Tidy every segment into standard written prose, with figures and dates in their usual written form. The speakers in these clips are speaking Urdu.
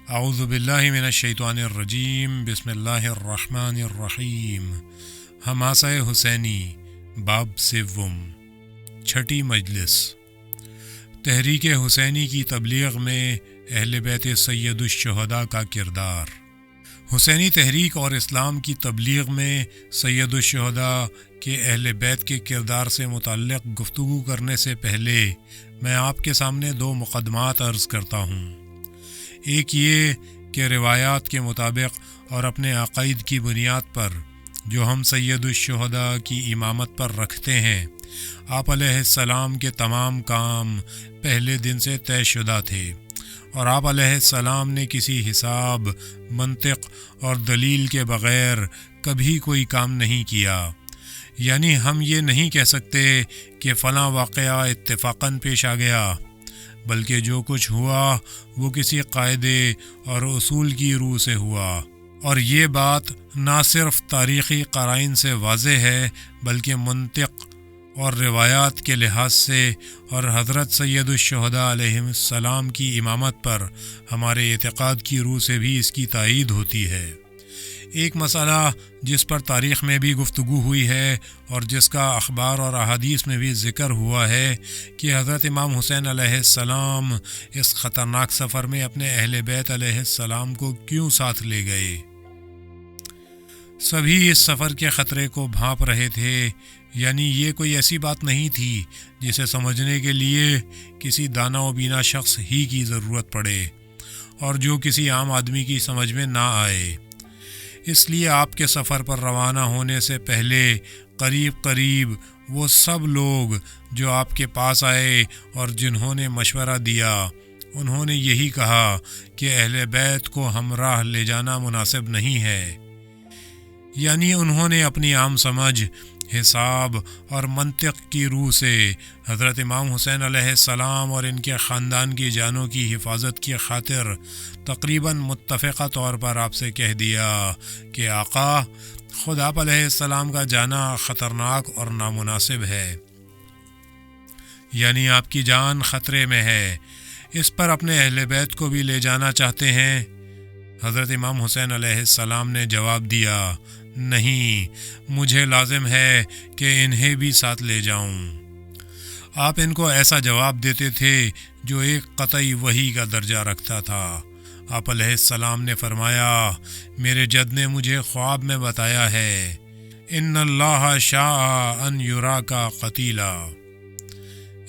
اعوذ باللہ من الشیطان الرجیم بسم اللہ الرحمن الرحیم۔ حماسہ حسینی باب سوم، چھٹی مجلس۔ تحریک حسینی کی تبلیغ میں اہل بیت سید الشہداء کا کردار۔ حسینی تحریک اور اسلام کی تبلیغ میں سید الشہداء کے اہل بیت کے کردار سے متعلق گفتگو کرنے سے پہلے میں آپ کے سامنے دو مقدمات عرض کرتا ہوں۔ ایک یہ کہ روایات کے مطابق اور اپنے عقائد کی بنیاد پر جو ہم سید الشہداء کی امامت پر رکھتے ہیں، آپ علیہ السلام کے تمام کام پہلے دن سے طے شدہ تھے، اور آپ علیہ السلام نے کسی حساب، منطق اور دلیل کے بغیر کبھی کوئی کام نہیں کیا۔ یعنی ہم یہ نہیں کہہ سکتے کہ فلاں واقعہ اتفاقاً پیش آ گیا، بلکہ جو کچھ ہوا وہ کسی قاعدے اور اصول کی روح سے ہوا، اور یہ بات نہ صرف تاریخی قرائن سے واضح ہے بلکہ منطق اور روایات کے لحاظ سے اور حضرت سید الشہداء علیہ السلام کی امامت پر ہمارے اعتقاد کی روح سے بھی اس کی تائید ہوتی ہے۔ ایک مسئلہ جس پر تاریخ میں بھی گفتگو ہوئی ہے اور جس کا اخبار اور احادیث میں بھی ذکر ہوا ہے کہ حضرت امام حسین علیہ السلام اس خطرناک سفر میں اپنے اہل بیت علیہ السلام کو کیوں ساتھ لے گئے۔ سبھی اس سفر کے خطرے کو بھانپ رہے تھے، یعنی یہ کوئی ایسی بات نہیں تھی جسے سمجھنے کے لیے کسی دانا و بینا شخص ہی کی ضرورت پڑے اور جو کسی عام آدمی کی سمجھ میں نہ آئے۔ اس لیے آپ کے سفر پر روانہ ہونے سے پہلے قریب وہ سب لوگ جو آپ کے پاس آئے اور جنہوں نے مشورہ دیا، انہوں نے یہی کہا کہ اہل بیت کو ہمراہ لے جانا مناسب نہیں ہے۔ یعنی انہوں نے اپنی عام سمجھ، حساب اور منطق کی روح سے حضرت امام حسین علیہ السلام اور ان کے خاندان کی جانوں کی حفاظت کی خاطر تقریباً متفقہ طور پر آپ سے کہہ دیا کہ آقا، خود آپ علیہ السلام کا جانا خطرناک اور نامناسب ہے، یعنی آپ کی جان خطرے میں ہے، اس پر اپنے اہل بیت کو بھی لے جانا چاہتے ہیں۔ حضرت امام حسین علیہ السلام نے جواب دیا، نہیں، مجھے لازم ہے کہ انہیں بھی ساتھ لے جاؤں۔ آپ ان کو ایسا جواب دیتے تھے جو ایک قطعی وحی کا درجہ رکھتا تھا۔ آپ علیہ السلام نے فرمایا، میرے جد نے مجھے خواب میں بتایا ہے، ان اللہ شاء ان یراکا قتیلا۔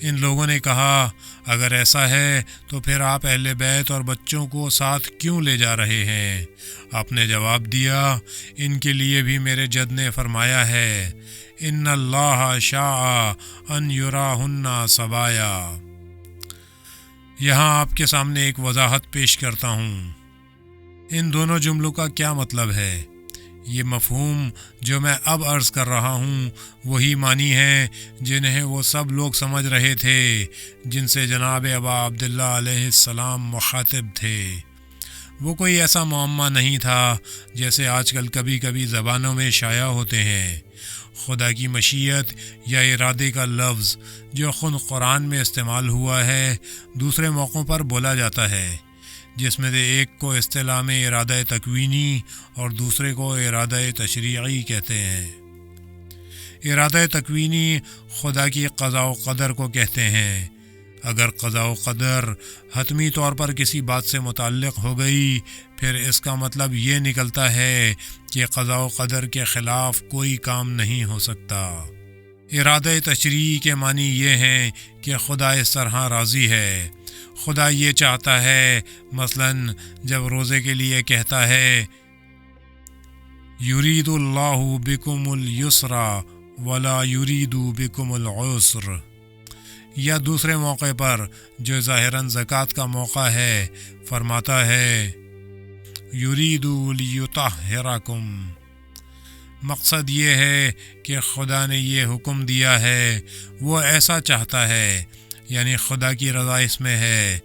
ان لوگوں نے کہا، اگر ایسا ہے تو پھر آپ اہل بیت اور بچوں کو ساتھ کیوں لے جا رہے ہیں؟ آپ نے جواب دیا، ان کے لیے بھی میرے جد نے فرمایا ہے، ان اللہ شاء ان یراہن سبایا۔ یہاں آپ کے سامنے ایک وضاحت پیش کرتا ہوں۔ ان دونوں جملوں کا کیا مطلب ہے؟ یہ مفہوم جو میں اب عرض کر رہا ہوں وہی معنی ہیں جنہیں وہ سب لوگ سمجھ رہے تھے جن سے جناب ابا عبداللہ علیہ السلام مخاطب تھے۔ وہ کوئی ایسا معمہ نہیں تھا جیسے آج کل کبھی کبھی زبانوں میں شائع ہوتے ہیں۔ خدا کی مشیت یا ارادے کا لفظ جو خود قرآن میں استعمال ہوا ہے دوسرے موقعوں پر بولا جاتا ہے، جس میں سے ایک کو اصطلاح میں ارادہ تکوینی اور دوسرے کو ارادہ تشریعی کہتے ہیں۔ ارادہ تکوینی خدا کی قضاء و قدر کو کہتے ہیں۔ اگر قضاء و قدر حتمی طور پر کسی بات سے متعلق ہو گئی، پھر اس کا مطلب یہ نکلتا ہے کہ قضاء و قدر کے خلاف کوئی کام نہیں ہو سکتا۔ ارادہ تشریعی کے معنی یہ ہیں کہ خدا اس طرح راضی ہے، خدا یہ چاہتا ہے، مثلاً جب روزے کے لیے کہتا ہے، یرید اللہ بکم الیسر ولا یرید بکم العسر، یا دوسرے موقع پر جو ظاہراً زکوٰۃ کا موقع ہے فرماتا ہے، یرید لیطہرکم۔ مقصد یہ ہے کہ خدا نے یہ حکم دیا ہے، وہ ایسا چاہتا ہے، یعنی خدا کی رضا اس میں ہے،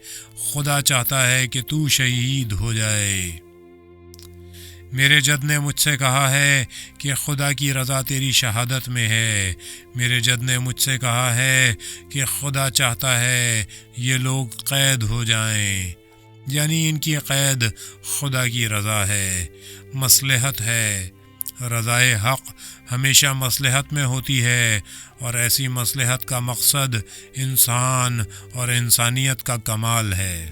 خدا چاہتا ہے کہ تو شہید ہو جائے۔ میرے جد نے مجھ سے کہا ہے کہ خدا کی رضا تیری شہادت میں ہے۔ میرے جد نے مجھ سے کہا ہے کہ خدا چاہتا ہے یہ لوگ قید ہو جائیں۔ یعنی ان کی قید خدا کی رضا ہے، مصلحت ہے۔ رضائے حق ہمیشہ مصلحت میں ہوتی ہے، اور ایسی مصلحت کا مقصد انسان اور انسانیت کا کمال ہے۔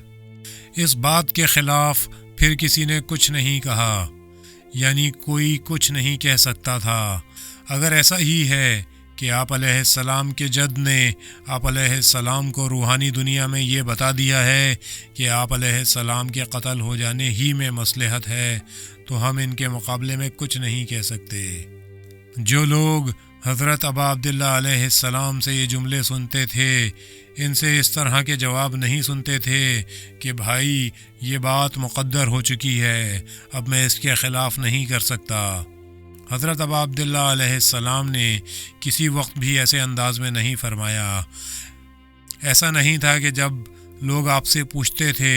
اس بات کے خلاف پھر کسی نے کچھ نہیں کہا، یعنی کوئی کچھ نہیں کہہ سکتا تھا۔ اگر ایسا ہی ہے کہ آپ علیہ السلام کے جد نے آپ علیہ السلام کو روحانی دنیا میں یہ بتا دیا ہے کہ آپ علیہ السلام کے قتل ہو جانے ہی میں مصلحت ہے، تو ہم ان کے مقابلے میں کچھ نہیں کہہ سکتے۔ جو لوگ حضرت ابا عبداللہ علیہ السلام سے یہ جملے سنتے تھے، ان سے اس طرح کے جواب نہیں سنتے تھے کہ بھائی یہ بات مقدر ہو چکی ہے، اب میں اس کے خلاف نہیں کر سکتا۔ حضرت ابا عبداللہ علیہ السلام نے کسی وقت بھی ایسے انداز میں نہیں فرمایا۔ ایسا نہیں تھا کہ جب لوگ آپ سے پوچھتے تھے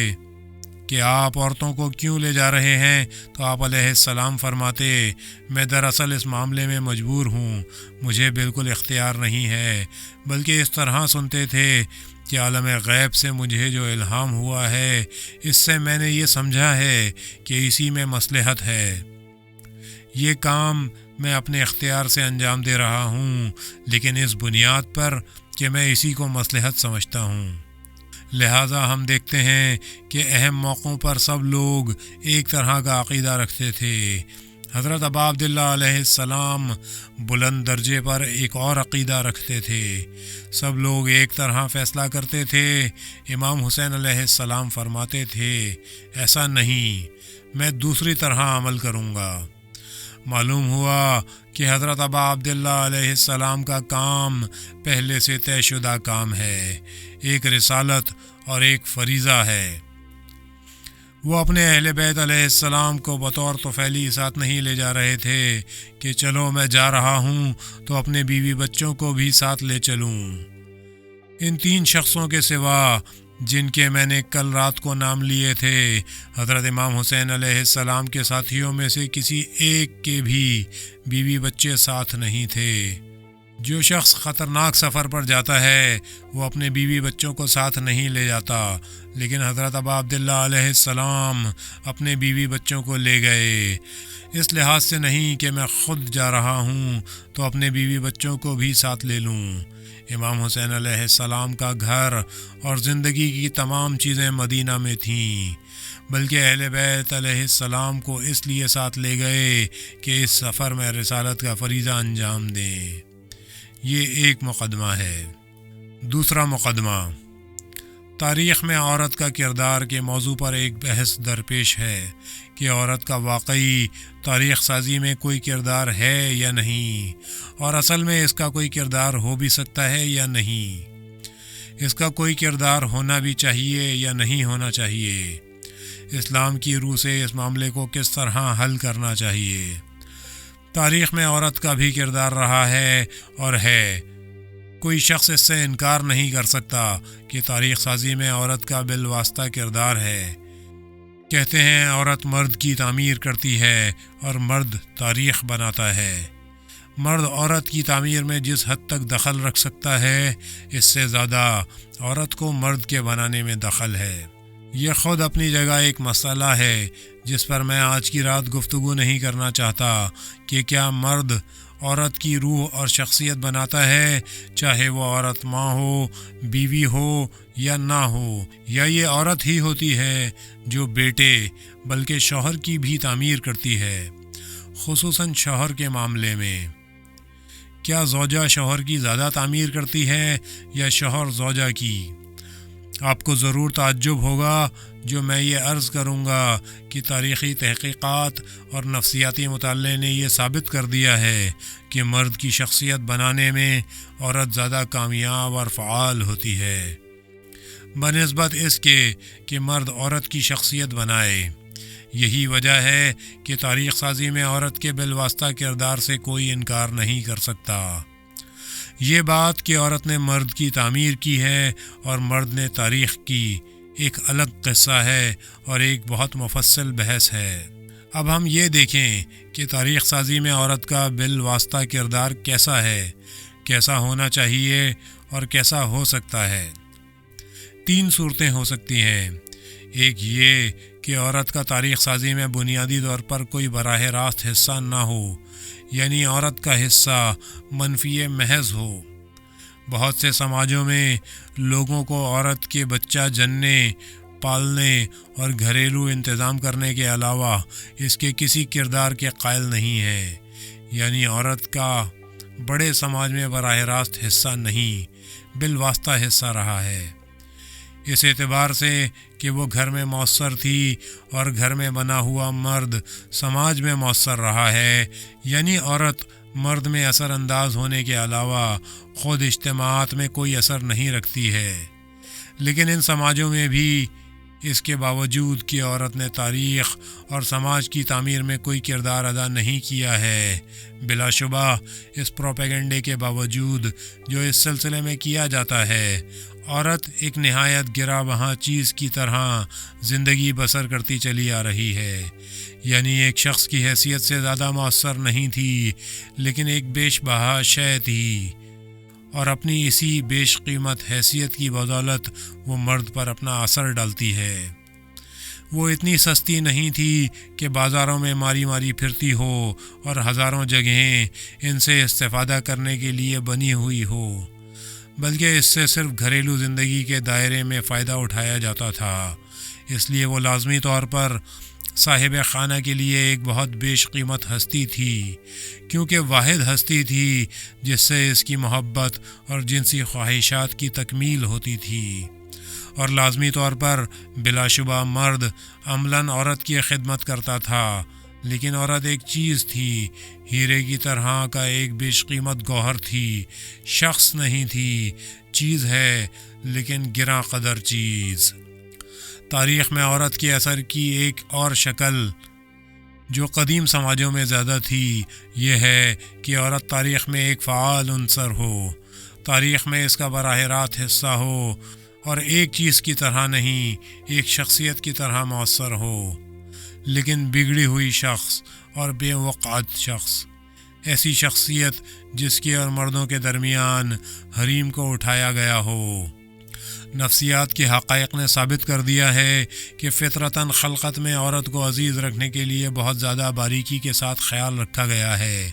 کہ آپ عورتوں کو کیوں لے جا رہے ہیں تو آپ علیہ السلام فرماتے میں دراصل اس معاملے میں مجبور ہوں، مجھے بالکل اختیار نہیں ہے، بلکہ اس طرح سنتے تھے کہ عالم غیب سے مجھے جو الہام ہوا ہے اس سے میں نے یہ سمجھا ہے کہ اسی میں مصلحت ہے، یہ کام میں اپنے اختیار سے انجام دے رہا ہوں، لیکن اس بنیاد پر کہ میں اسی کو مصلحت سمجھتا ہوں۔ لہٰذا ہم دیکھتے ہیں کہ اہم موقعوں پر سب لوگ ایک طرح کا عقیدہ رکھتے تھے۔ حضرت ابا عبداللہ علیہ السلام بلند درجے پر ایک اور عقیدہ رکھتے تھے۔ سب لوگ ایک طرح فیصلہ کرتے تھے۔ امام حسین علیہ السلام فرماتے تھے ایسا نہیں، میں دوسری طرح عمل کروں گا۔ معلوم ہوا کہ حضرت ابا عبداللہ علیہ السلام کا کام پہلے سے طے شدہ کام ہے، ایک رسالت اور ایک فریضہ ہے۔ وہ اپنے اہل بیت علیہ السلام کو بطور طفیلی ساتھ نہیں لے جا رہے تھے کہ چلو میں جا رہا ہوں تو اپنے بیوی بچوں کو بھی ساتھ لے چلوں۔ ان تین شخصوں کے سوا جن کے میں نے کل رات کو نام لیے تھے، حضرت امام حسین علیہ السلام کے ساتھیوں میں سے کسی ایک کے بھی بیوی بچے ساتھ نہیں تھے۔ جو شخص خطرناک سفر پر جاتا ہے وہ اپنے بیوی بچوں کو ساتھ نہیں لے جاتا، لیکن حضرت ابا عبداللہ علیہ السلام اپنے بیوی بچوں کو لے گئے، اس لحاظ سے نہیں کہ میں خود جا رہا ہوں تو اپنے بیوی بچوں کو بھی ساتھ لے لوں۔ امام حسین علیہ السلام کا گھر اور زندگی کی تمام چیزیں مدینہ میں تھیں، بلکہ اہل بیت علیہ السلام کو اس لیے ساتھ لے گئے کہ اس سفر میں رسالت کا فریضہ انجام دیں۔ یہ ایک مقدمہ ہے۔ دوسرا مقدمہ، تاریخ میں عورت کا کردار کے موضوع پر ایک بحث درپیش ہے کہ عورت کا واقعی تاریخ سازی میں کوئی کردار ہے یا نہیں، اور اصل میں اس کا کوئی کردار ہو بھی سکتا ہے یا نہیں، اس کا کوئی کردار ہونا بھی چاہیے یا نہیں ہونا چاہیے، اسلام کی روح سے اس معاملے کو کس طرح حل کرنا چاہیے۔ تاریخ میں عورت کا بھی کردار رہا ہے اور ہے، کوئی شخص اس سے انکار نہیں کر سکتا کہ تاریخ سازی میں عورت کا بالواسطہ کردار ہے۔ کہتے ہیں عورت مرد کی تعمیر کرتی ہے اور مرد تاریخ بناتا ہے۔ مرد عورت کی تعمیر میں جس حد تک دخل رکھ سکتا ہے، اس سے زیادہ عورت کو مرد کے بنانے میں دخل ہے۔ یہ خود اپنی جگہ ایک مسئلہ ہے جس پر میں آج کی رات گفتگو نہیں کرنا چاہتا کہ کیا مرد عورت کی روح اور شخصیت بناتا ہے، چاہے وہ عورت ماں ہو، بیوی ہو یا نہ ہو، یا یہ عورت ہی ہوتی ہے جو بیٹے بلکہ شوہر کی بھی تعمیر کرتی ہے، خصوصاً شوہر کے معاملے میں۔ کیا زوجہ شوہر کی زیادہ تعمیر کرتی ہے یا شوہر زوجہ کی؟ آپ کو ضرور تعجب ہوگا جو میں یہ عرض کروں گا کہ تاریخی تحقیقات اور نفسیاتی مطالعے نے یہ ثابت کر دیا ہے کہ مرد کی شخصیت بنانے میں عورت زیادہ کامیاب اور فعال ہوتی ہے بنسبت اس کے کہ مرد عورت کی شخصیت بنائے۔ یہی وجہ ہے کہ تاریخ سازی میں عورت کے بالواسطہ کردار سے کوئی انکار نہیں کر سکتا۔ یہ بات کہ عورت نے مرد کی تعمیر کی ہے اور مرد نے تاریخ کی، ایک الگ قصہ ہے اور ایک بہت مفصل بحث ہے۔ اب ہم یہ دیکھیں کہ تاریخ سازی میں عورت کا بالواسطہ کردار کیسا ہے، کیسا ہونا چاہیے اور کیسا ہو سکتا ہے۔ 3 صورتیں ہو سکتی ہیں۔ ایک یہ کہ عورت کا تاریخ سازی میں بنیادی طور پر کوئی براہ راست حصہ نہ ہو، یعنی عورت کا حصہ منفی محض ہو۔ بہت سے سماجوں میں لوگوں کو عورت کے بچہ جننے، پالنے اور گھریلو انتظام کرنے کے علاوہ اس کے کسی کردار کے قائل نہیں ہیں، یعنی عورت کا بڑے سماج میں براہ راست حصہ نہیں، بالواسطہ حصہ رہا ہے، اس اعتبار سے کہ وہ گھر میں مؤثر تھی اور گھر میں بنا ہوا مرد سماج میں مؤثر رہا ہے، یعنی عورت مرد میں اثر انداز ہونے کے علاوہ خود اجتماعات میں کوئی اثر نہیں رکھتی ہے۔ لیکن ان سماجوں میں بھی اس کے باوجود کہ عورت نے تاریخ اور سماج کی تعمیر میں کوئی کردار ادا نہیں کیا ہے، بلا شبہ اس پروپیگنڈے کے باوجود جو اس سلسلے میں کیا جاتا ہے، عورت ایک نہایت گرا بہا چیز کی طرح زندگی بسر کرتی چلی آ رہی ہے، یعنی ایک شخص کی حیثیت سے زیادہ مؤثر نہیں تھی، لیکن ایک بیش بہا شے تھی، اور اپنی اسی بیش قیمت حیثیت کی بدولت وہ مرد پر اپنا اثر ڈالتی ہے۔ وہ اتنی سستی نہیں تھی کہ بازاروں میں ماری ماری پھرتی ہو اور ہزاروں جگہیں ان سے استفادہ کرنے کے لیے بنی ہوئی ہو، بلکہ اس سے صرف گھریلو زندگی کے دائرے میں فائدہ اٹھایا جاتا تھا، اس لیے وہ لازمی طور پر صاحب خانہ کے لیے ایک بہت بیش قیمت ہستی تھی، کیونکہ واحد ہستی تھی جس سے اس کی محبت اور جنسی خواہشات کی تکمیل ہوتی تھی، اور لازمی طور پر بلا شبہ مرد عملاً عورت کی خدمت کرتا تھا، لیکن عورت ایک چیز تھی، ہیرے کی طرح کا ایک بیش قیمت گوہر تھی، شخص نہیں تھی، چیز ہے لیکن گراں قدر چیز۔ تاریخ میں عورت کے اثر کی ایک اور شکل جو قدیم سماجوں میں زیادہ تھی یہ ہے کہ عورت تاریخ میں ایک فعال عنصر ہو، تاریخ میں اس کا براہ راست حصہ ہو، اور ایک چیز کی طرح نہیں، ایک شخصیت کی طرح مؤثر ہو، لیکن بگڑی ہوئی شخص اور بے وقعت شخص، ایسی شخصیت جس کے اور مردوں کے درمیان حریم کو اٹھایا گیا ہو۔ نفسیات کے حقائق نے ثابت کر دیا ہے کہ فطرتاً خلقت میں عورت کو عزیز رکھنے کے لیے بہت زیادہ باریکی کے ساتھ خیال رکھا گیا ہے،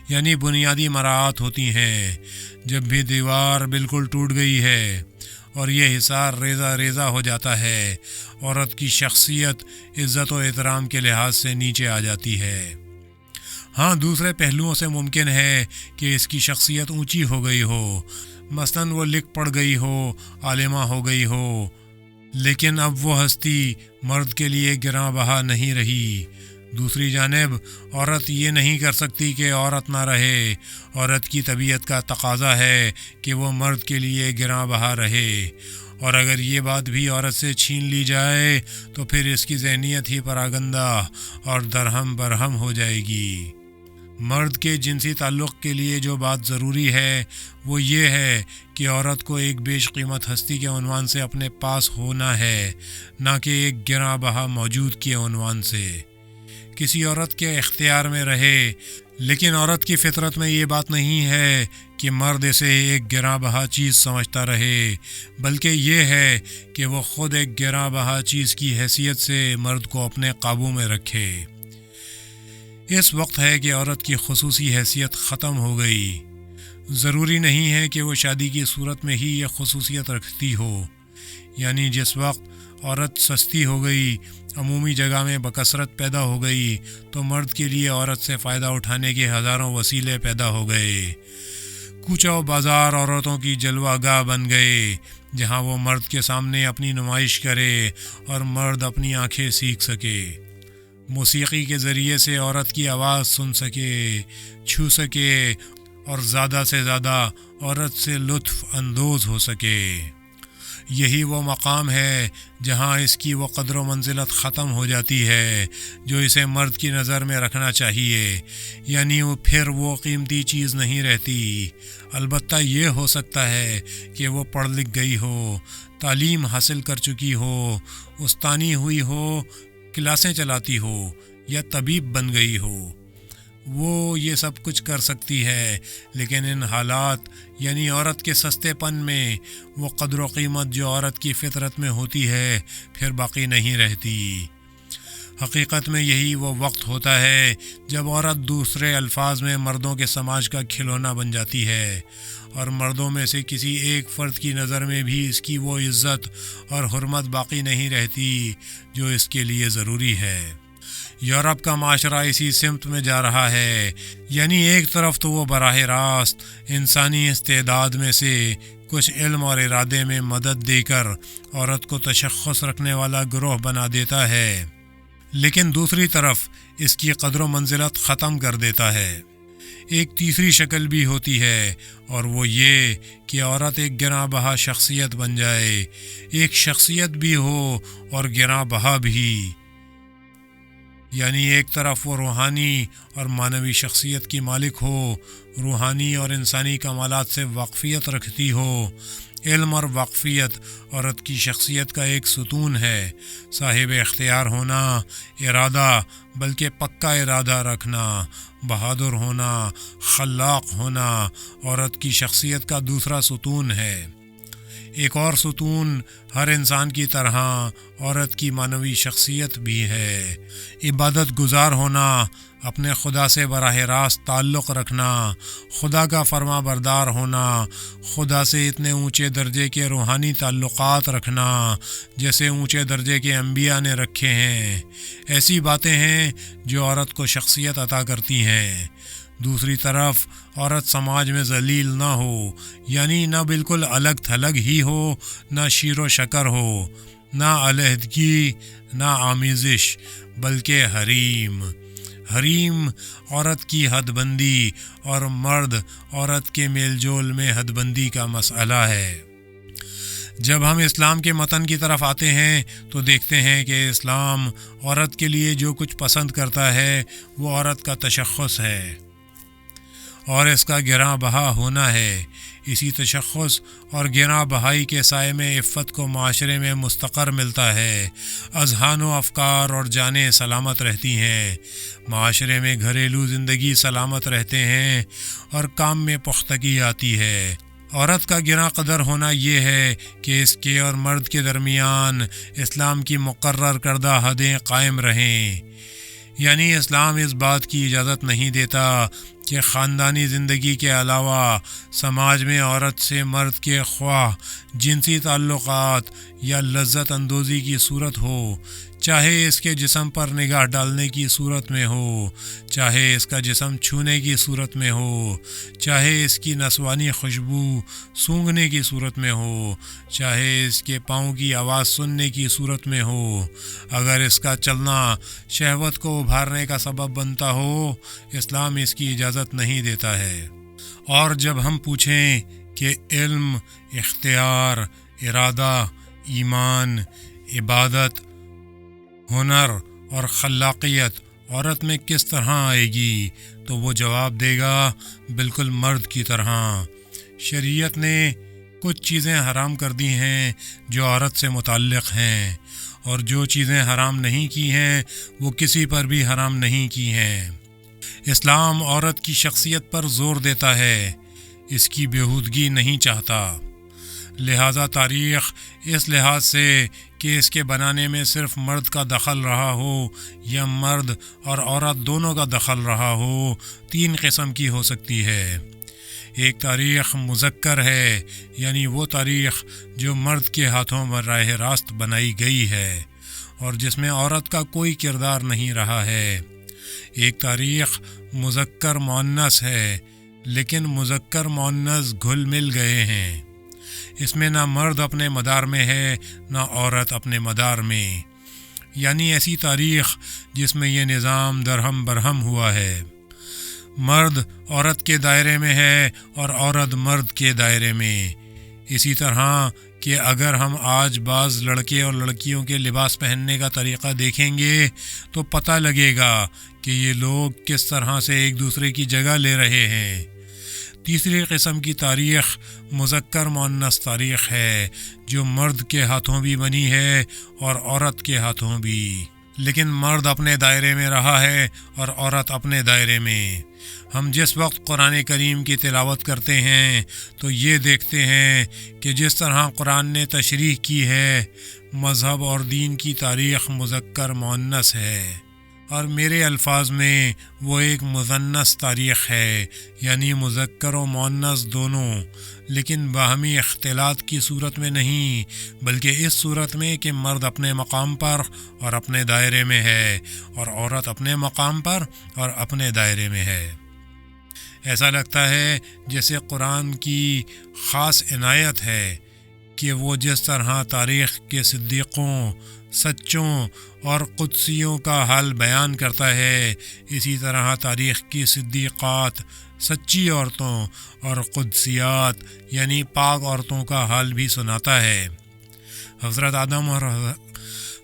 یعنی بنیادی مراعات ہوتی ہیں۔ جب بھی دیوار بالکل ٹوٹ گئی ہے اور یہ حصار ریزہ ریزہ ہو جاتا ہے، عورت کی شخصیت عزت و احترام کے لحاظ سے نیچے آ جاتی ہے۔ ہاں، دوسرے پہلوؤں سے ممکن ہے کہ اس کی شخصیت اونچی ہو گئی ہو، مثلاً وہ لکھ پڑھ گئی ہو، عالمہ ہو گئی ہو، لیکن اب وہ ہستی مرد کے لیے گراں بہا نہیں رہی۔ دوسری جانب عورت یہ نہیں کر سکتی کہ عورت نہ رہے، عورت کی طبیعت کا تقاضا ہے کہ وہ مرد کے لیے گراں بہا رہے، اور اگر یہ بات بھی عورت سے چھین لی جائے تو پھر اس کی ذہنیت ہی پراگندہ اور درہم برہم ہو جائے گی۔ مرد کے جنسی تعلق کے لیے جو بات ضروری ہے وہ یہ ہے کہ عورت کو ایک بیش قیمت ہستی کے عنوان سے اپنے پاس ہونا ہے، نہ کہ ایک گراں بہا موجود کے عنوان سے کسی عورت کے اختیار میں رہے، لیکن عورت کی فطرت میں یہ بات نہیں ہے کہ مرد اسے ایک گراں بہا چیز سمجھتا رہے، بلکہ یہ ہے کہ وہ خود ایک گراں بہا چیز کی حیثیت سے مرد کو اپنے قابو میں رکھے۔ اس وقت ہے کہ عورت کی خصوصی حیثیت ختم ہو گئی۔ ضروری نہیں ہے کہ وہ شادی کی صورت میں ہی یہ خصوصیت رکھتی ہو، یعنی جس وقت عورت سستی ہو گئی، عمومی جگہ میں بکثرت پیدا ہو گئی، تو مرد کے لیے عورت سے فائدہ اٹھانے کے ہزاروں وسیلے پیدا ہو گئے۔ کوچہ و بازار عورتوں کی جلوہ گاہ بن گئے، جہاں وہ مرد کے سامنے اپنی نمائش کرے اور مرد اپنی آنکھیں سیکھ سکے، موسیقی کے ذریعے سے عورت کی آواز سن سکے، چھو سکے، اور زیادہ سے زیادہ عورت سے لطف اندوز ہو سکے۔ یہی وہ مقام ہے جہاں اس کی وہ قدر و منزلت ختم ہو جاتی ہے جو اسے مرد کی نظر میں رکھنا چاہیے، یعنی وہ پھر وہ قیمتی چیز نہیں رہتی۔ البتہ یہ ہو سکتا ہے کہ وہ پڑھ لکھ گئی ہو، تعلیم حاصل کر چکی ہو، استانی ہوئی ہو، کلاسیں چلاتی ہو، یا طبیب بن گئی ہو۔ وہ یہ سب کچھ کر سکتی ہے، لیکن ان حالات یعنی عورت کے سستے پن میں وہ قدر و قیمت جو عورت کی فطرت میں ہوتی ہے پھر باقی نہیں رہتی۔ حقیقت میں یہی وہ وقت ہوتا ہے جب عورت دوسرے الفاظ میں مردوں کے سماج کا کھلونا بن جاتی ہے، اور مردوں میں سے کسی ایک فرد کی نظر میں بھی اس کی وہ عزت اور حرمت باقی نہیں رہتی جو اس کے لیے ضروری ہے۔ یورپ کا معاشرہ اسی سمت میں جا رہا ہے، یعنی ایک طرف تو وہ براہ راست انسانی استعداد میں سے کچھ علم اور ارادے میں مدد دے کر عورت کو تشخص رکھنے والا گروہ بنا دیتا ہے، لیکن دوسری طرف اس کی قدر و منزلت ختم کر دیتا ہے۔ ایک تیسری شکل بھی ہوتی ہے، اور وہ یہ کہ عورت ایک گراں بہا شخصیت بن جائے، ایک شخصیت بھی ہو اور گراں بہا بھی، یعنی ایک طرف وہ روحانی اور معنوی شخصیت کی مالک ہو، روحانی اور انسانی کمالات سے واقفیت رکھتی ہو۔ علم اور واقفیت عورت کی شخصیت کا ایک ستون ہے۔ صاحب اختیار ہونا، ارادہ بلکہ پکا ارادہ رکھنا، بہادر ہونا، خلاق ہونا عورت کی شخصیت کا دوسرا ستون ہے۔ ایک اور ستون ہر انسان کی طرح عورت کی معنوی شخصیت بھی ہے۔ عبادت گزار ہونا، اپنے خدا سے براہ راست تعلق رکھنا، خدا کا فرما بردار ہونا، خدا سے اتنے اونچے درجے کے روحانی تعلقات رکھنا جیسے اونچے درجے کے انبیاء نے رکھے ہیں، ایسی باتیں ہیں جو عورت کو شخصیت عطا کرتی ہیں۔ دوسری طرف عورت سماج میں ذلیل نہ ہو، یعنی نہ بالکل الگ تھلگ ہی ہو، نہ شیر و شکر ہو، نہ علیحدگی، نہ آمیزش، بلکہ حریم۔ حریم عورت کی حد بندی اور مرد عورت کے میل جول میں حد بندی کا مسئلہ ہے۔ جب ہم اسلام کے متن کی طرف آتے ہیں تو دیکھتے ہیں کہ اسلام عورت کے لیے جو کچھ پسند کرتا ہے وہ عورت کا تشخص ہے اور اس کا گراں بہا ہونا ہے۔ اسی تشخص اور گراں بہائی کے سائے میں عفت کو معاشرے میں مستقر ملتا ہے، اذہان و افکار اور جانیں سلامت رہتی ہیں، معاشرے میں گھریلو زندگی سلامت رہتے ہیں اور کام میں پختگی آتی ہے۔ عورت کا گراں قدر ہونا یہ ہے کہ اس کے اور مرد کے درمیان اسلام کی مقرر کردہ حدیں قائم رہیں، یعنی اسلام اس بات کی اجازت نہیں دیتا کہ خاندانی زندگی کے علاوہ سماج میں عورت سے مرد کے خواہ جنسی تعلقات یا لذت اندوزی کی صورت ہو، چاہے اس کے جسم پر نگاہ ڈالنے کی صورت میں ہو، چاہے اس کا جسم چھونے کی صورت میں ہو، چاہے اس کی نسوانی خوشبو سونگھنے کی صورت میں ہو، چاہے اس کے پاؤں کی آواز سننے کی صورت میں ہو، اگر اس کا چلنا شہوت کو ابھارنے کا سبب بنتا ہو، اسلام اس کی اجازت نہیں دیتا ہے۔ اور جب ہم پوچھیں کہ علم، اختیار، ارادہ، ایمان، عبادت، ہنر اور خلاقیت عورت میں کس طرح آئے گی، تو وہ جواب دے گا بالکل مرد کی طرح۔ شریعت نے کچھ چیزیں حرام کر دی ہیں جو عورت سے متعلق ہیں، اور جو چیزیں حرام نہیں کی ہیں وہ کسی پر بھی حرام نہیں کی ہیں۔ اسلام عورت کی شخصیت پر زور دیتا ہے، اس کی بےہودگی نہیں چاہتا۔ لہذا تاریخ اس لحاظ سے کہ اس کے بنانے میں صرف مرد کا دخل رہا ہو یا مرد اور عورت دونوں کا دخل رہا ہو، تین قسم کی ہو سکتی ہے۔ ایک تاریخ مذکر ہے، یعنی وہ تاریخ جو مرد کے ہاتھوں براہ راست بنائی گئی ہے اور جس میں عورت کا کوئی کردار نہیں رہا ہے۔ ایک تاریخ مذکر مؤنث ہے، لیکن مذکر مؤنث گھل مل گئے ہیں، اس میں نہ مرد اپنے مدار میں ہے نہ عورت اپنے مدار میں، یعنی ایسی تاریخ جس میں یہ نظام درہم برہم ہوا ہے، مرد عورت کے دائرے میں ہے اور عورت مرد کے دائرے میں۔ اسی طرح کہ اگر ہم آج بعض لڑکے اور لڑکیوں کے لباس پہننے کا طریقہ دیکھیں گے تو پتہ لگے گا کہ یہ لوگ کس طرح سے ایک دوسرے کی جگہ لے رہے ہیں۔ تیسری قسم کی تاریخ مذکر مؤنث تاریخ ہے، جو مرد کے ہاتھوں بھی بنی ہے اور عورت کے ہاتھوں بھی۔ لیکن مرد اپنے دائرے میں رہا ہے اور عورت اپنے دائرے میں۔ ہم جس وقت قرآن کریم کی تلاوت کرتے ہیں تو یہ دیکھتے ہیں کہ جس طرح قرآن نے تشریح کی ہے، مذہب اور دین کی تاریخ مذکر مؤنث ہے، اور میرے الفاظ میں وہ ایک مذنث تاریخ ہے، یعنی مذکر و مؤنث دونوں، لیکن باہمی اختلاط کی صورت میں نہیں، بلکہ اس صورت میں کہ مرد اپنے مقام پر اور اپنے دائرے میں ہے، اور عورت اپنے مقام پر اور اپنے دائرے میں ہے۔ ایسا لگتا ہے جیسے قرآن کی خاص عنایت ہے کہ وہ جس طرح تاریخ کے صدیقوں، سچوں اور قدسیوں کا حال بیان کرتا ہے، اسی طرح تاریخ کی صدیقات، سچی عورتوں اور قدسیات یعنی پاک عورتوں کا حال بھی سناتا ہے۔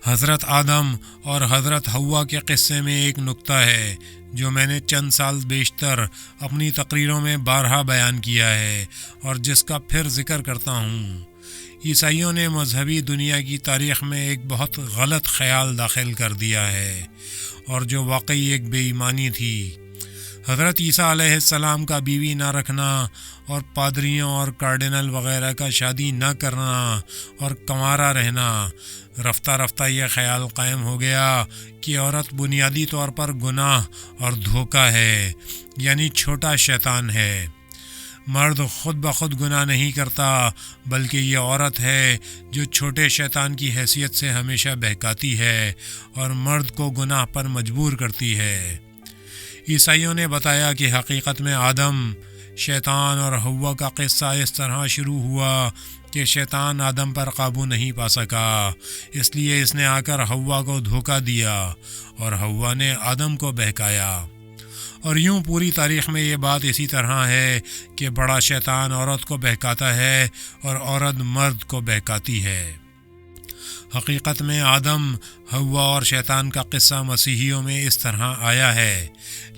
حضرت آدم اور حضرت حوا کے قصے میں ایک نکتہ ہے جو میں نے چند سال بیشتر اپنی تقریروں میں بارہا بیان کیا ہے اور جس کا پھر ذکر کرتا ہوں۔ عیسائیوں نے مذہبی دنیا کی تاریخ میں ایک بہت غلط خیال داخل کر دیا ہے، اور جو واقعی ایک بے ایمانی تھی۔ حضرت عیسیٰ علیہ السلام کا بیوی نہ رکھنا اور پادریوں اور کارڈینل وغیرہ کا شادی نہ کرنا اور کنوارا رہنا، رفتہ رفتہ یہ خیال قائم ہو گیا کہ عورت بنیادی طور پر گناہ اور دھوکہ ہے، یعنی چھوٹا شیطان ہے۔ مرد خود بخود گناہ نہیں کرتا، بلکہ یہ عورت ہے جو چھوٹے شیطان کی حیثیت سے ہمیشہ بہکاتی ہے اور مرد کو گناہ پر مجبور کرتی ہے۔ عیسائیوں نے بتایا کہ حقیقت میں آدم، شیطان اور حوا کا قصہ اس طرح شروع ہوا کہ شیطان آدم پر قابو نہیں پا سکا، اس لیے اس نے آ کر حوا کو دھوکہ دیا اور حوا نے آدم کو بہکایا۔ اور یوں پوری تاریخ میں یہ بات اسی طرح ہے کہ بڑا شیطان عورت کو بہکاتا ہے اور عورت مرد کو بہکاتی ہے۔ حقیقت میں آدم، حوا اور شیطان کا قصہ مسیحیوں میں اس طرح آیا ہے،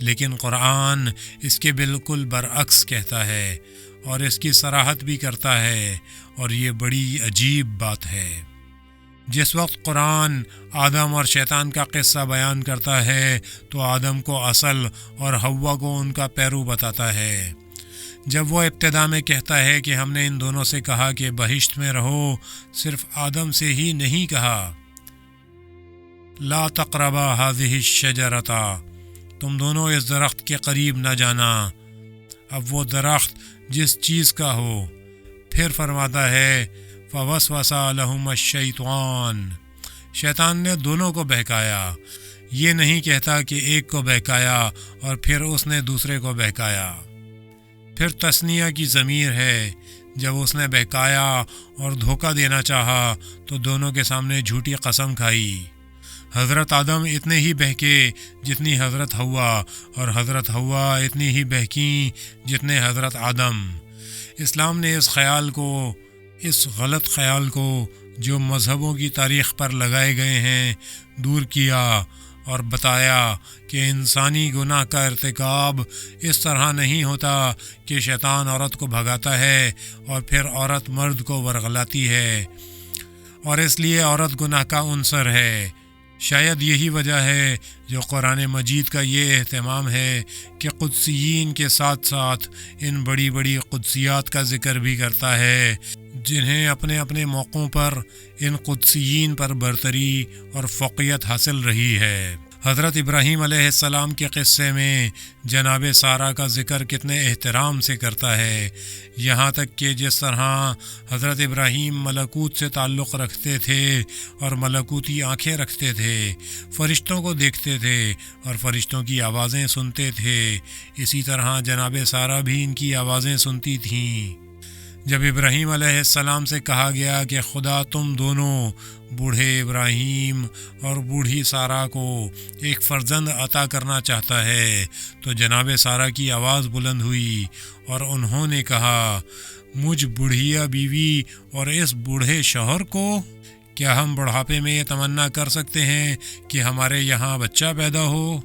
لیکن قرآن اس کے بالکل برعکس کہتا ہے اور اس کی صراحت بھی کرتا ہے، اور یہ بڑی عجیب بات ہے۔ جس وقت قرآن آدم اور شیطان کا قصہ بیان کرتا ہے تو آدم کو اصل اور حوا کو ان کا پیرو بتاتا ہے۔ جب وہ ابتدا میں کہتا ہے کہ ہم نے ان دونوں سے کہا کہ بہشت میں رہو، صرف آدم سے ہی نہیں کہا لا تقربا هذه الشجرة، تم دونوں اس درخت کے قریب نہ جانا۔ اب وہ درخت جس چیز کا ہو، پھر فرماتا ہے فوسوس لہما الشیطان، شیطان نے دونوں کو بہکایا۔ یہ نہیں کہتا کہ ایک کو بہکایا اور پھر اس نے دوسرے کو بہکایا۔ پھر تثنیہ کی ضمیر ہے، جب اس نے بہکایا اور دھوکہ دینا چاہا تو دونوں کے سامنے جھوٹی قسم کھائی۔ حضرت آدم اتنے ہی بہکے جتنی حضرت حوا، اور حضرت حوا اتنی ہی بہکیں جتنے حضرت آدم۔ اسلام نے اس غلط خیال کو جو مذہبوں کی تاریخ پر لگائے گئے ہیں دور کیا اور بتایا کہ انسانی گناہ کا ارتکاب اس طرح نہیں ہوتا کہ شیطان عورت کو بھگاتا ہے اور پھر عورت مرد کو ورغلاتی ہے، اور اس لیے عورت گناہ کا عنصر ہے۔ شاید یہی وجہ ہے جو قرآن مجید کا یہ اہتمام ہے کہ قدسیین کے ساتھ ساتھ ان بڑی بڑی قدسیات کا ذکر بھی کرتا ہے، جنہیں اپنے اپنے موقعوں پر ان قدسیین پر برتری اور فوقیت حاصل رہی ہے۔ حضرت ابراہیم علیہ السلام کے قصے میں جناب سارہ کا ذکر کتنے احترام سے کرتا ہے، یہاں تک کہ جس طرح حضرت ابراہیم ملکوت سے تعلق رکھتے تھے اور ملکوتی آنکھیں رکھتے تھے، فرشتوں کو دیکھتے تھے اور فرشتوں کی آوازیں سنتے تھے، اسی طرح جناب سارہ بھی ان کی آوازیں سنتی تھیں۔ جب ابراہیم علیہ السلام سے کہا گیا کہ خدا تم دونوں، بوڑھے ابراہیم اور بوڑھی سارہ کو ایک فرزند عطا کرنا چاہتا ہے، تو جناب سارہ کی آواز بلند ہوئی اور انہوں نے کہا مجھ بڑھیا بیوی اور اس بوڑھے شوہر کو، کیا ہم بڑھاپے میں یہ تمنا کر سکتے ہیں کہ ہمارے یہاں بچہ پیدا ہو؟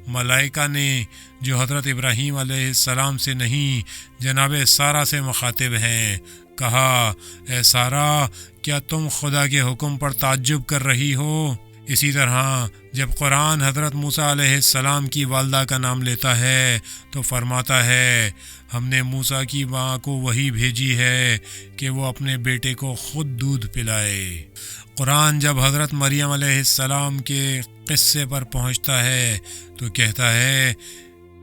ملائکہ نے جو حضرت ابراہیم علیہ السلام سے نہیں جناب سارہ سے مخاطب ہیں کہا اے سارہ، کیا تم خدا کے حکم پر تعجب کر رہی ہو؟ اسی طرح جب قرآن حضرت موسیٰ علیہ السلام کی والدہ کا نام لیتا ہے تو فرماتا ہے ہم نے موسیٰ کی ماں کو وحی بھیجی ہے کہ وہ اپنے بیٹے کو خود دودھ پلائے۔ قرآن جب حضرت مریم علیہ السلام کے قصے پر پہنچتا ہے تو کہتا ہے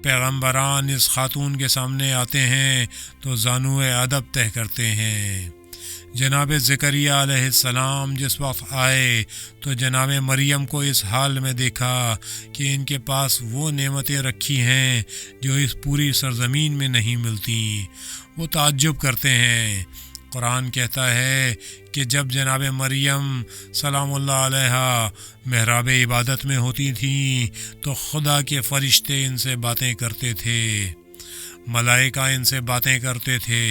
پیغمبران اس خاتون کے سامنے آتے ہیں تو زانو ادب طے کرتے ہیں۔ جناب زکریہ علیہ السلام جس وقت آئے تو جناب مریم کو اس حال میں دیکھا کہ ان کے پاس وہ نعمتیں رکھی ہیں جو اس پوری سرزمین میں نہیں ملتی۔ وہ تعجب کرتے ہیں۔ قرآن کہتا ہے کہ جب جناب مریم سلام اللہ علیہا محراب عبادت میں ہوتی تھیں تو خدا کے فرشتے ان سے باتیں کرتے تھے، ملائکہ ان سے باتیں کرتے تھے۔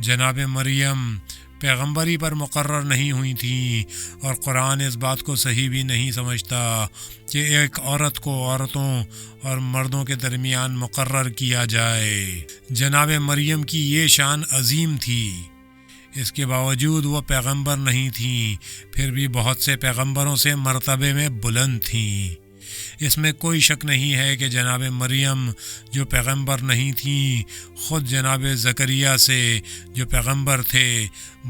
جناب مریم پیغمبری پر مقرر نہیں ہوئی تھیں، اور قرآن اس بات کو صحیح بھی نہیں سمجھتا کہ ایک عورت کو عورتوں اور مردوں کے درمیان مقرر کیا جائے۔ جناب مریم کی یہ شان عظیم تھی، اس کے باوجود وہ پیغمبر نہیں تھیں، پھر بھی بہت سے پیغمبروں سے مرتبے میں بلند تھیں۔ اس میں کوئی شک نہیں ہے کہ جناب مریم جو پیغمبر نہیں تھیں خود جناب زکریا سے جو پیغمبر تھے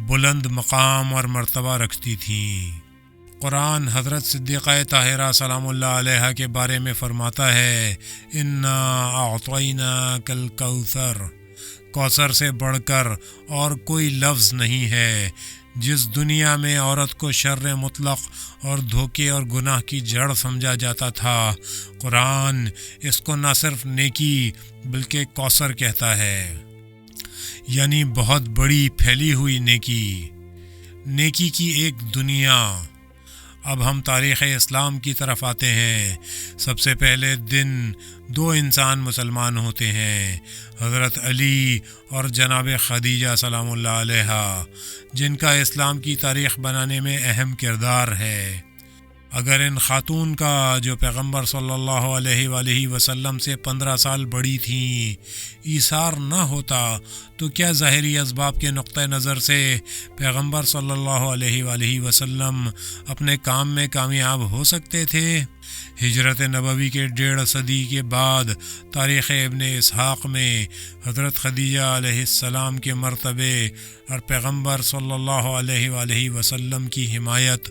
بلند مقام اور مرتبہ رکھتی تھیں۔ قرآن حضرت صدیقہ طاہرہ سلام اللہ علیہا کے بارے میں فرماتا ہے انا اعطیناک الکوثر، کوثر سے بڑھ کر اور کوئی لفظ نہیں ہے۔ جس دنیا میں عورت کو شر مطلق اور دھوکے اور گناہ کی جڑ سمجھا جاتا تھا، قرآن اس کو نہ صرف نیکی بلکہ کوثر کہتا ہے، یعنی بہت بڑی پھیلی ہوئی نیکی کی ایک دنیا۔ اب ہم تاریخ اسلام کی طرف آتے ہیں۔ سب سے پہلے دن دو انسان مسلمان ہوتے ہیں، حضرت علی اور جناب خدیجہ سلام اللہ علیہا، جن کا اسلام کی تاریخ بنانے میں اہم کردار ہے۔ اگر ان خاتون کا جو پیغمبر صلی اللہ علیہ وآلہ وسلم سے 15 سال بڑی تھیں ایثار نہ ہوتا تو کیا ظاہری اسباب کے نقطہ نظر سے پیغمبر صلی اللہ علیہ وآلہ وسلم اپنے کام میں کامیاب ہو سکتے تھے؟ ہجرت نبوی کے 1.5 صدی کے بعد تاریخ ابن اسحاق میں حضرت خدیجہ علیہ السلام کے مرتبے اور پیغمبر صلی اللہ علیہ وآلہ وسلم کی حمایت،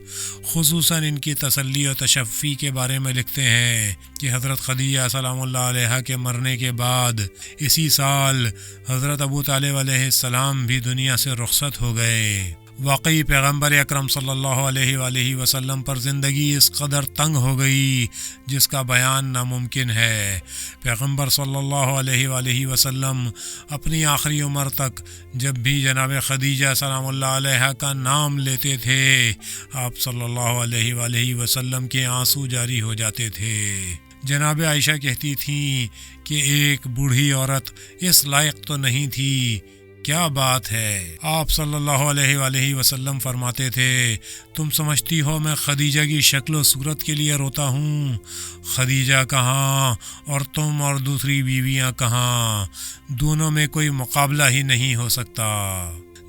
خصوصاً ان کی تسلی و تشفی کے بارے میں لکھتے ہیں کہ حضرت خدیجہ سلام اللہ علیہا کے مرنے کے بعد اسی سال حضرت ابو طالب علیہ السلام بھی دنیا سے رخصت ہو گئے۔ واقعی پیغمبر اکرم صلی اللہ علیہ وآلہ وسلم پر زندگی اس قدر تنگ ہو گئی جس کا بیان ناممکن ہے۔ پیغمبر صلی اللہ علیہ وآلہ وسلم اپنی آخری عمر تک جب بھی جناب خدیجہ سلام اللہ علیہا کا نام لیتے تھے آپ صلی اللہ علیہ وآلہ وسلم کے آنسو جاری ہو جاتے تھے۔ جناب عائشہ کہتی تھیں کہ ایک بوڑھی عورت اس لائق تو نہیں تھی، کیا بات ہے۔ آپ صلی اللہ علیہ وآلہ وسلم فرماتے تھے تم سمجھتی ہو میں خدیجہ کی شکل و صورت کے لیے روتا ہوں؟ خدیجہ کہاں اور تم اور دوسری بیویاں کہاں؟ دونوں میں کوئی مقابلہ ہی نہیں ہو سکتا۔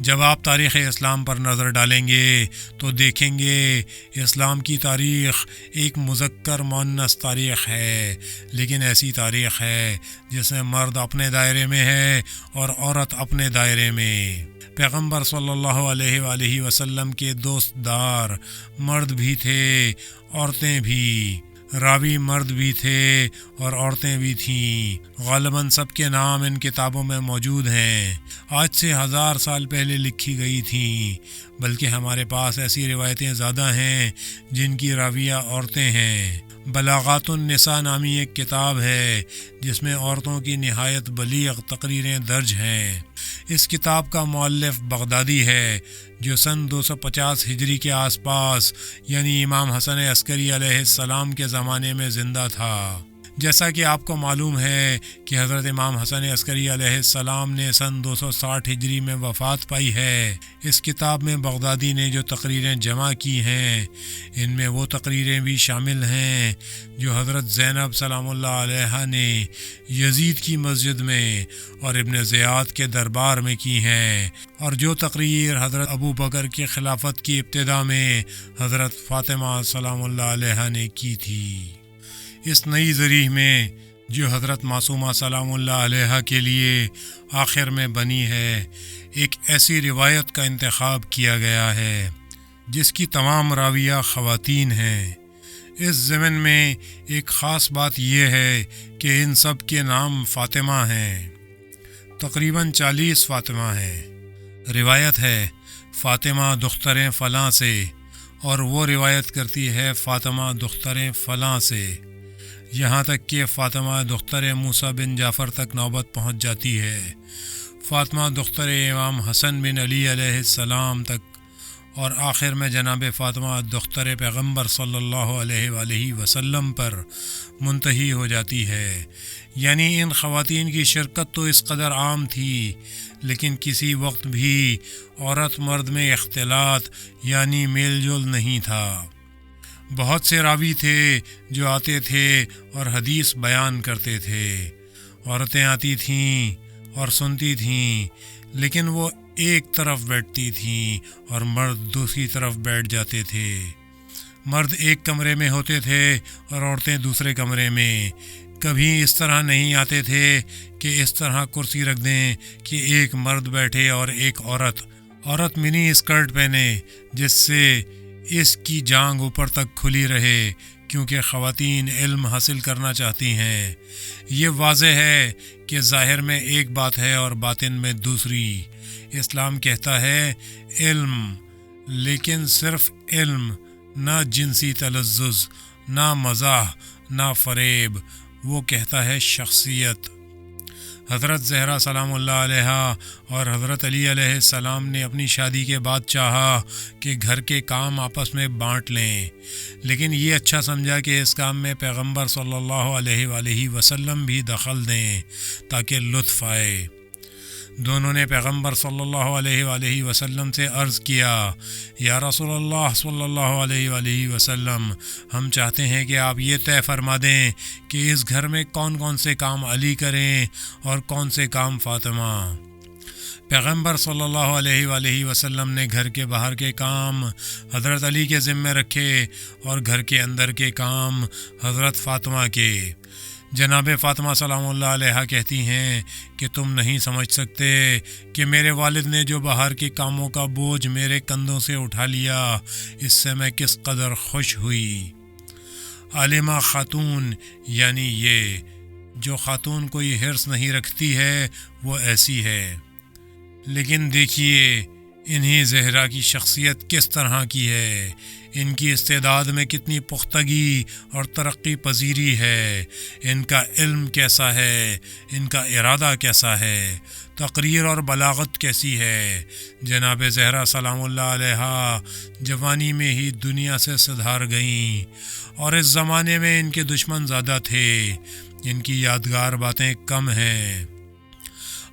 جب آپ تاریخ اسلام پر نظر ڈالیں گے تو دیکھیں گے اسلام کی تاریخ ایک مذکر مؤنث تاریخ ہے، لیکن ایسی تاریخ ہے جس میں مرد اپنے دائرے میں ہے اور عورت اپنے دائرے میں۔ پیغمبر صلی اللہ علیہ وآلہ وسلم کے دوست دار مرد بھی تھے، عورتیں بھی، راوی مرد بھی تھے اور عورتیں بھی تھیں۔ غالباً سب کے نام ان کتابوں میں موجود ہیں، آج سے 1000 سال پہلے لکھی گئی تھیں، بلکہ ہمارے پاس ایسی روایتیں زیادہ ہیں جن کی راویہ عورتیں ہیں۔ بلاغات النساء نامی ایک کتاب ہے جس میں عورتوں کی نہایت بلیغ تقریریں درج ہیں۔ اس کتاب کا مؤلف بغدادی ہے جو سن 250 ہجری کے آس پاس یعنی امام حسن عسکری علیہ السلام کے زمانے میں زندہ تھا۔ جیسا کہ آپ کو معلوم ہے کہ حضرت امام حسن عسکری علیہ السلام نے سن 260 ہجری میں وفات پائی ہے۔ اس کتاب میں بغدادی نے جو تقریریں جمع کی ہیں ان میں وہ تقریریں بھی شامل ہیں جو حضرت زینب سلام اللہ علیہا نے یزید کی مسجد میں اور ابن زیاد کے دربار میں کی ہیں، اور جو تقریر حضرت ابو بکر کی خلافت کی ابتدا میں حضرت فاطمہ سلام اللہ علیہا نے کی تھی۔ اس نئی ذریح میں جو حضرت معصومہ سلام اللہ علیہا کے لیے آخر میں بنی ہے، ایک ایسی روایت کا انتخاب کیا گیا ہے جس کی تمام راویہ خواتین ہیں۔ اس ضمن میں ایک خاص بات یہ ہے کہ ان سب کے نام فاطمہ ہیں، تقریباً 40 فاطمہ ہیں۔ روایت ہے فاطمہ دختریں فلاں سے، اور وہ روایت کرتی ہے فاطمہ دختریں فلاں سے، یہاں تک کہ فاطمہ دختر موسیٰ بن جعفر تک نوبت پہنچ جاتی ہے، فاطمہ دختر امام حسن بن علی علیہ السلام تک، اور آخر میں جناب فاطمہ دختر پیغمبر صلی اللہ علیہ وآلہ وسلم پر منتہی ہو جاتی ہے۔ یعنی ان خواتین کی شرکت تو اس قدر عام تھی، لیکن کسی وقت بھی عورت مرد میں اختلاط یعنی میل جول نہیں تھا۔ بہت سے راوی تھے جو آتے تھے اور حدیث بیان کرتے تھے، عورتیں آتی تھیں اور سنتی تھیں، لیکن وہ ایک طرف بیٹھتی تھیں اور مرد دوسری طرف بیٹھ جاتے تھے۔ مرد ایک کمرے میں ہوتے تھے اور عورتیں دوسرے کمرے میں۔ کبھی اس طرح نہیں آتے تھے کہ اس طرح کرسی رکھ دیں کہ ایک مرد بیٹھے اور ایک عورت منی اسکرٹ پہنے جس سے اس کی جانگ اوپر تک کھلی رہے، کیونکہ خواتین علم حاصل کرنا چاہتی ہیں۔ یہ واضح ہے کہ ظاہر میں ایک بات ہے اور باطن میں دوسری۔ اسلام کہتا ہے علم، لیکن صرف علم، نہ جنسی تلذذ، نہ مزاح، نہ فریب، وہ کہتا ہے شخصیت۔ حضرت زہرا سلام اللہ علیہا اور حضرت علی علیہ السلام نے اپنی شادی کے بعد چاہا کہ گھر کے کام آپس میں بانٹ لیں، لیکن یہ اچھا سمجھا کہ اس کام میں پیغمبر صلی اللہ علیہ وآلہ وسلم بھی دخل دیں تاکہ لطف آئے۔ دونوں نے پیغمبر صلی اللہ علیہ وآلہ وسلم سے عرض کیا، یا رسول اللہ صلی اللہ علیہ وآلہ وسلم، ہم چاہتے ہیں کہ آپ یہ طے فرما دیں کہ اس گھر میں کون کون سے کام علی کریں اور کون سے کام فاطمہ۔ پیغمبر صلی اللہ علیہ وآلہ وسلم نے گھر کے باہر کے کام حضرت علی کے ذمے رکھے اور گھر کے اندر کے کام حضرت فاطمہ کے۔ جناب فاطمہ سلام اللہ علیہا کہتی ہیں کہ تم نہیں سمجھ سکتے کہ میرے والد نے جو باہر کے کاموں کا بوجھ میرے کندھوں سے اٹھا لیا، اس سے میں کس قدر خوش ہوئی۔ عالمہ خاتون یعنی یہ جو خاتون کوئی حرص نہیں رکھتی ہے وہ ایسی ہے۔ لیکن دیکھیے انہی زہرا کی شخصیت کس طرح کی ہے، ان کی استعداد میں کتنی پختگی اور ترقی پذیری ہے، ان کا علم کیسا ہے، ان کا ارادہ کیسا ہے، تقریر اور بلاغت کیسی ہے۔ جناب زہرا سلام اللہ علیہا جوانی میں ہی دنیا سے سدھار گئیں، اور اس زمانے میں ان کے دشمن زیادہ تھے، ان کی یادگار باتیں کم ہیں۔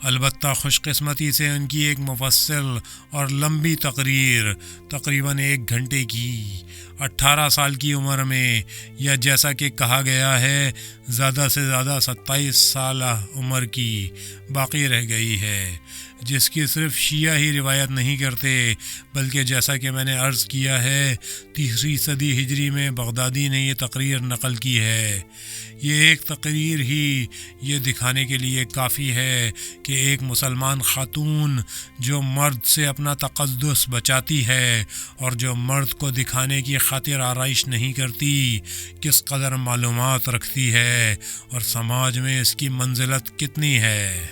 البتہ خوش قسمتی سے ان کی ایک مفصل اور لمبی تقریر تقریباً 1 گھنٹے کی 18 سال کی عمر میں، یا جیسا کہ کہا گیا ہے زیادہ سے زیادہ 27 سالہ عمر کی باقی رہ گئی ہے، جس کی صرف شیعہ ہی روایت نہیں کرتے، بلکہ جیسا کہ میں نے عرض کیا ہے 3 صدی ہجری میں بغدادی نے یہ تقریر نقل کی ہے۔ یہ ایک تقریر ہی یہ دکھانے کے لیے کافی ہے کہ ایک مسلمان خاتون جو مرد سے اپنا تقدس بچاتی ہے اور جو مرد کو دکھانے کی خاطر آرائش نہیں کرتی، کس قدر معلومات رکھتی ہے اور سماج میں اس کی منزلت کتنی ہے۔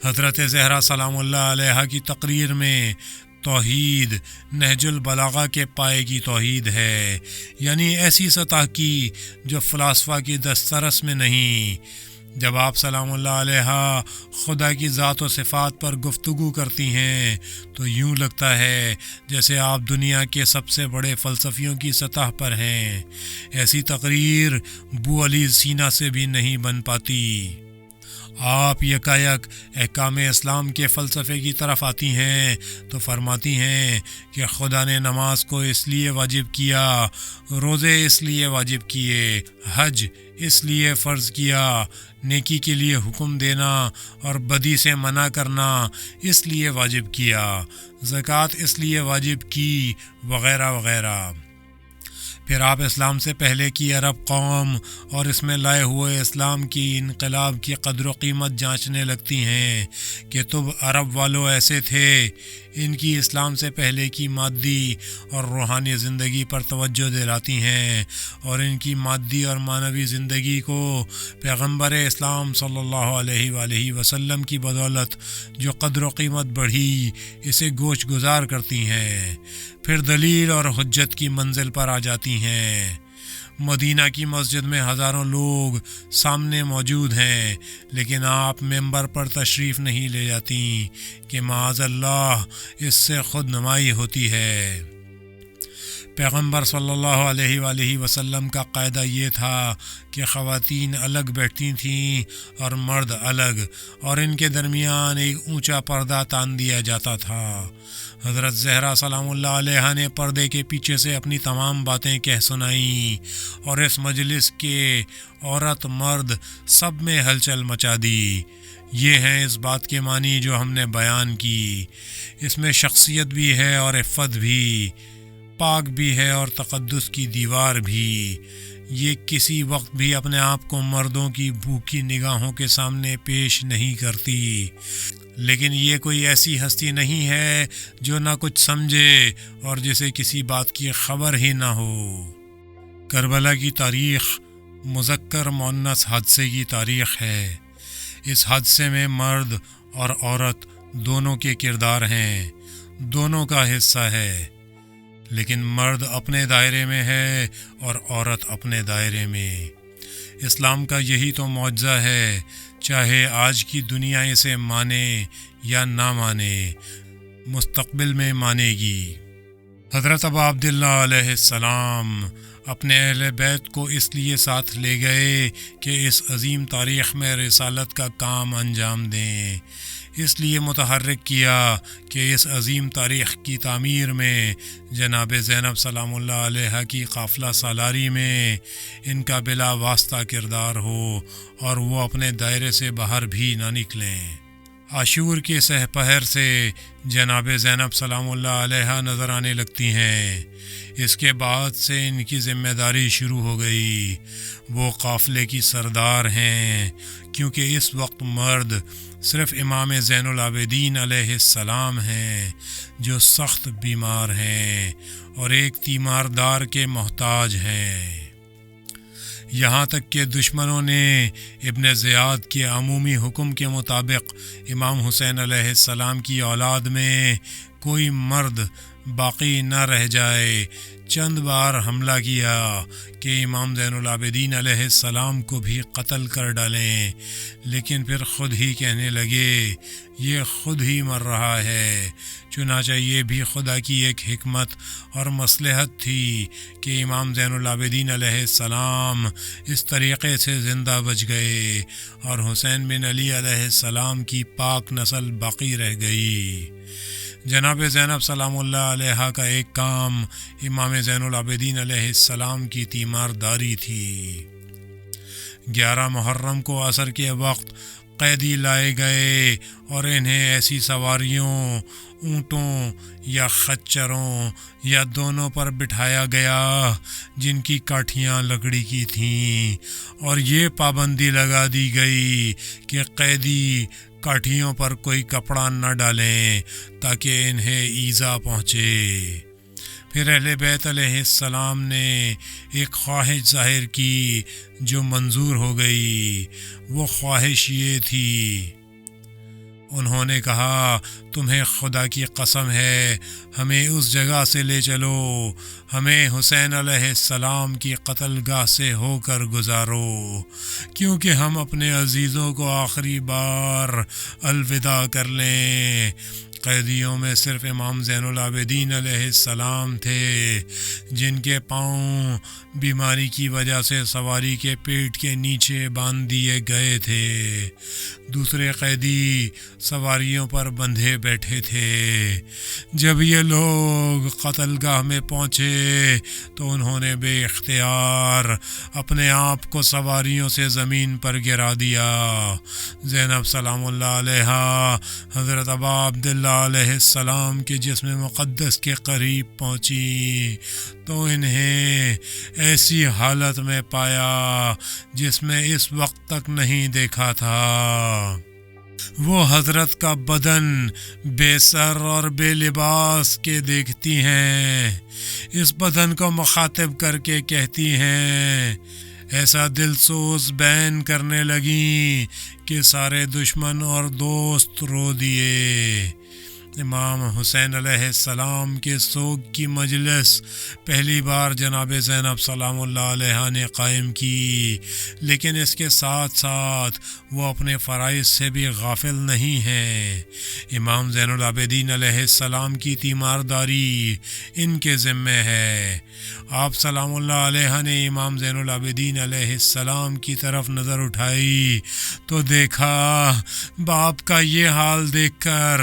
حضرت زہرا سلام اللہ علیہا کی تقریر میں توحید نہج البلاغہ کے پائے کی توحید ہے، یعنی ایسی سطح کی جو فلاسفہ کی دسترس میں نہیں۔ جب آپ سلام اللہ علیہ خدا کی ذات و صفات پر گفتگو کرتی ہیں تو یوں لگتا ہے جیسے آپ دنیا کے سب سے بڑے فلسفیوں کی سطح پر ہیں۔ ایسی تقریر بو علی سینا سے بھی نہیں بن پاتی۔ آپ یکایک احکام اسلام کے فلسفے کی طرف آتی ہیں تو فرماتی ہیں کہ خدا نے نماز کو اس لیے واجب کیا، روزے اس لیے واجب کیے، حج اس لیے فرض کیا، نیکی کے لیے حکم دینا اور بدی سے منع کرنا اس لیے واجب کیا، زکوٰۃ اس لیے واجب کی، وغیرہ وغیرہ۔ پھر آپ اسلام سے پہلے کی عرب قوم اور اس میں لائے ہوئے اسلام کی انقلاب کی قدر و قیمت جانچنے لگتی ہیں کہ تب عرب والوں ایسے تھے۔ ان کی اسلام سے پہلے کی مادی اور روحانی زندگی پر توجہ دلاتی ہیں اور ان کی مادی اور معنوی زندگی کو پیغمبر اسلام صلی اللہ علیہ وآلہ وسلم کی بدولت جو قدر و قیمت بڑھی اسے گوش گزار کرتی ہیں۔ پھر دلیل اور حجت کی منزل پر آ جاتی ہیں۔ مدینہ کی مسجد میں ہزاروں لوگ سامنے موجود ہیں لیکن آپ ممبر پر تشریف نہیں لے جاتی کہ معاذ اللہ اس سے خود نمائی ہوتی ہے۔ پیغمبر صلی اللہ علیہ وآلہ وسلم کا قاعدہ یہ تھا کہ خواتین الگ بیٹھتی تھیں اور مرد الگ، اور ان کے درمیان ایک اونچا پردہ تان دیا جاتا تھا۔ حضرت زہرا سلام اللہ علیہ نے پردے کے پیچھے سے اپنی تمام باتیں کہہ سنائیں اور اس مجلس کے عورت مرد سب میں ہلچل مچا دی۔ یہ ہیں اس بات کے معنی جو ہم نے بیان کی۔ اس میں شخصیت بھی ہے اور عفت بھی، پاک بھی ہے اور تقدس کی دیوار بھی۔ یہ کسی وقت بھی اپنے آپ کو مردوں کی بھوکی نگاہوں کے سامنے پیش نہیں کرتی، لیکن یہ کوئی ایسی ہستی نہیں ہے جو نہ کچھ سمجھے اور جسے کسی بات کی خبر ہی نہ ہو۔ کربلا کی تاریخ مذکر مؤنث حادثے کی تاریخ ہے۔ اس حادثے میں مرد اور عورت دونوں کے کردار ہیں، دونوں کا حصہ ہے، لیکن مرد اپنے دائرے میں ہے اور عورت اپنے دائرے میں۔ اسلام کا یہی تو معجزہ ہے، چاہے آج کی دنیا اسے مانے یا نہ مانے، مستقبل میں مانے گی۔ حضرت ابا عبداللہ علیہ السلام اپنے اہل بیت کو اس لیے ساتھ لے گئے کہ اس عظیم تاریخ میں رسالت کا کام انجام دیں، اس لیے متحرک کیا کہ اس عظیم تاریخ کی تعمیر میں جناب زینب سلام اللہ علیہ کی قافلہ سالاری میں ان کا بلا واسطہ کردار ہو اور وہ اپنے دائرے سے باہر بھی نہ نکلیں۔ عاشور کے سہ پہر سے جناب زینب سلام اللہ علیہ نظر آنے لگتی ہیں۔ اس کے بعد سے ان کی ذمہ داری شروع ہو گئی۔ وہ قافلے کی سردار ہیں، کیونکہ اس وقت مرد صرف امام زین العابدین علیہ السلام ہیں جو سخت بیمار ہیں اور ایک تیماردار کے محتاج ہیں۔ یہاں تک کہ دشمنوں نے ابن زیاد کے عمومی حکم کے مطابق امام حسین علیہ السلام کی اولاد میں کوئی مرد باقی نہ رہ جائے چند بار حملہ کیا کہ امام زین العابدین علیہ السلام کو بھی قتل کر ڈالیں، لیکن پھر خود ہی کہنے لگے یہ خود ہی مر رہا ہے۔ چنانچہ یہ بھی خدا کی ایک حکمت اور مصلحت تھی کہ امام زین العابدین علیہ السلام اس طریقے سے زندہ بچ گئے اور حسین بن علی علیہ السلام کی پاک نسل باقی رہ گئی۔ جناب زینب سلام اللہ علیہ کا ایک کام امام زین العابدین علیہ السلام کی تیمارداری تھی۔ 11 محرم کو عصر کے وقت قیدی لائے گئے اور انہیں ایسی سواریوں، اونٹوں یا خچروں یا دونوں پر بٹھایا گیا جن کی کاٹھیاں لکڑی کی تھیں، اور یہ پابندی لگا دی گئی کہ قیدی کاٹھیوں پر کوئی کپڑا نہ ڈالیں تاکہ انہیں ایذا پہنچے۔ پھر اہل بیت علیہ السلام نے ایک خواہش ظاہر کی جو منظور ہو گئی۔ وہ خواہش یہ تھی، انہوں نے کہا تمہیں خدا کی قسم ہے ہمیں اس جگہ سے لے چلو، ہمیں حسین علیہ السلام کی قتل گاہ سے ہو کر گزارو، کیونکہ ہم اپنے عزیزوں کو آخری بار الوداع کر لیں۔ قیدیوں میں صرف امام زین العابدین علیہ السلام تھے جن کے پاؤں بیماری کی وجہ سے سواری کے پیٹ کے نیچے باندھ دیے گئے تھے، دوسرے قیدی سواریوں پر بندھے بیٹھے تھے۔ جب یہ لوگ قتل گاہ میں پہنچے تو انہوں نے بے اختیار اپنے آپ کو سواریوں سے زمین پر گرا دیا۔ زینب سلام اللہ علیہا حضرت ابا عبداللہ علیہ السلام کے جسم مقدس کے قریب پہنچی تو انہیں ایسی حالت میں پایا جس میں اس وقت تک نہیں دیکھا تھا۔ وہ حضرت کا بدن بے سر اور بے لباس کے دیکھتی ہیں، اس بدن کو مخاطب کر کے کہتی ہیں، ایسا دل سوز بین کرنے لگیں کہ سارے دشمن اور دوست رو دیے۔ امام حسین علیہ السلام کے سوگ کی مجلس پہلی بار جناب زینب سلام اللہ علیہا نے قائم کی، لیکن اس کے ساتھ ساتھ وہ اپنے فرائض سے بھی غافل نہیں ہیں۔ امام زین العابدین علیہ السلام کی تیمارداری ان کے ذمہ ہے۔ آپ سلام اللہ علیہ نے امام زین العابدین علیہ السلام کی طرف نظر اٹھائی تو دیکھا باپ کا یہ حال دیکھ کر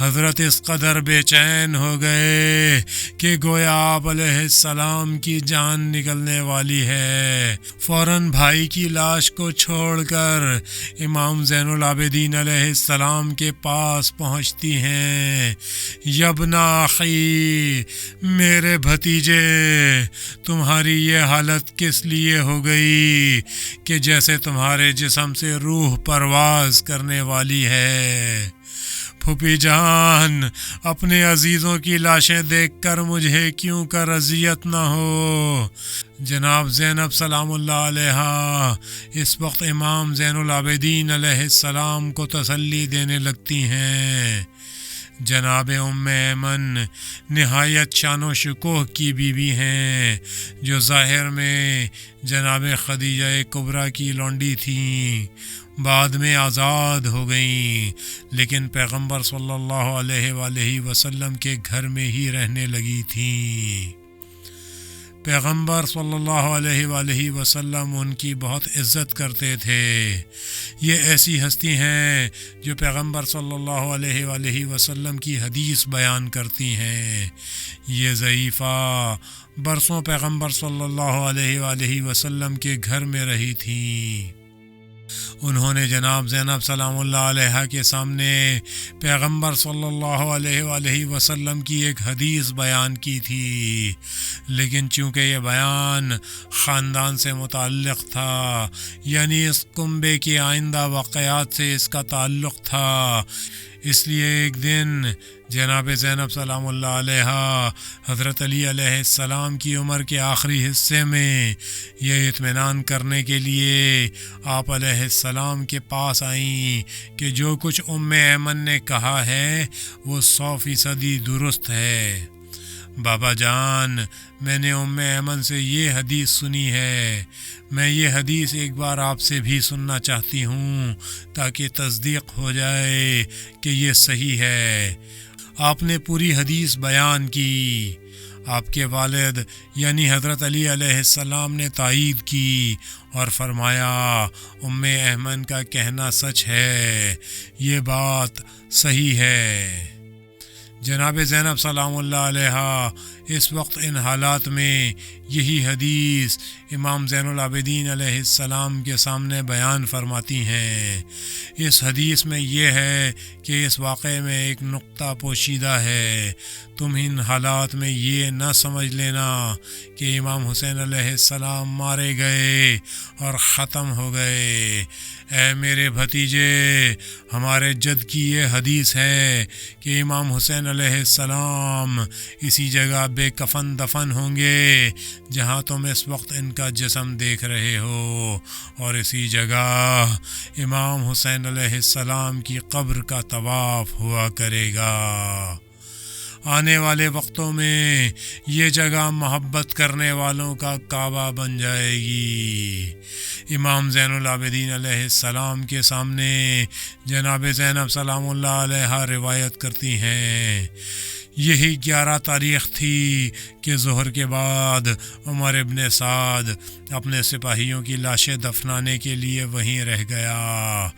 حضرت اس قدر بے چین ہو گئے کہ گویا آپ علیہ السلام کی جان نکلنے والی ہے۔ فوراً بھائی کی لاش کو چھوڑ کر امام زین العابدین علیہ السلام کے پاس پہنچتی ہیں۔ یبنا اخی، میرے بھتیجے، تمہاری یہ حالت کس لیے ہو گئی کہ جیسے تمہارے جسم سے روح پرواز کرنے والی ہے؟ پھوپھی جان، اپنے عزیزوں کی لاشیں دیکھ کر مجھے کیوں کر اذیت نہ ہو۔ جناب زینب سلام اللہ علیہا اس وقت امام زین العابدین علیہ السلام کو تسلی دینے لگتی ہیں۔ جناب ام ایمن نہایت شان و شکوہ کی بیوی ہیں، جو ظاہر میں جناب خدیجہ کبریٰ کی لونڈی تھیں، بعد میں آزاد ہو گئیں، لیکن پیغمبر صلی اللہ علیہ وآلہ وسلم کے گھر میں ہی رہنے لگی تھیں۔ پیغمبر صلی اللہ علیہ وآلہ وسلم ان کی بہت عزت کرتے تھے۔ یہ ایسی ہستی ہیں جو پیغمبر صلی اللہ علیہ وآلہ وسلم کی حدیث بیان کرتی ہیں۔ یہ ضعیفہ برسوں پیغمبر صلی اللہ علیہ وآلہ وسلم کے گھر میں رہی تھیں۔ انہوں نے جناب زینب سلام اللہ علیہ کے سامنے پیغمبر صلی اللہ علیہ وآلہ وسلم کی ایک حدیث بیان کی تھی، لیکن چونکہ یہ بیان خاندان سے متعلق تھا، یعنی اس کنبے کی آئندہ واقعات سے اس کا تعلق تھا، اس لیے ایک دن جناب زینب سلام اللہ علیہ حضرت علی علیہ السلام کی عمر کے آخری حصے میں یہ اطمینان کرنے کے لیے آپ علیہ السلام کے پاس آئیں کہ جو کچھ ام ایمن نے کہا ہے وہ 100% درست ہے۔ بابا جان، میں نے ام ایمن سے یہ حدیث سنی ہے، میں یہ حدیث ایک بار آپ سے بھی سننا چاہتی ہوں تاکہ تصدیق ہو جائے کہ یہ صحیح ہے۔ آپ نے پوری حدیث بیان کی۔ آپ کے والد یعنی حضرت علی علیہ السلام نے تائید کی اور فرمایا ام ایمن کا کہنا سچ ہے، یہ بات صحیح ہے۔ جناب زینب سلام اللہ علیہ اس وقت ان حالات میں یہی حدیث امام زین العابدین علیہ السلام کے سامنے بیان فرماتی ہیں۔ اس حدیث میں یہ ہے کہ اس واقعے میں ایک نقطہ پوشیدہ ہے، تم ان حالات میں یہ نہ سمجھ لینا کہ امام حسین علیہ السلام مارے گئے اور ختم ہو گئے۔ اے میرے بھتیجے، ہمارے جد کی یہ حدیث ہے کہ امام حسین علیہ السلام اسی جگہ بے کفن دفن ہوں گے جہاں تم اس وقت ان کا جسم دیکھ رہے ہو، اور اسی جگہ امام حسین علیہ السلام کی قبر کا طواف ہوا کرے گا۔ آنے والے وقتوں میں یہ جگہ محبت کرنے والوں کا کعبہ بن جائے گی۔ امام زین العابدین علیہ السلام کے سامنے جناب زینب سلام اللہ علیہا روایت کرتی ہیں، یہی 11 تاریخ تھی کہ ظہر کے بعد عمر ابن سعد اپنے سپاہیوں کی لاشیں دفنانے کے لیے وہیں رہ گیا،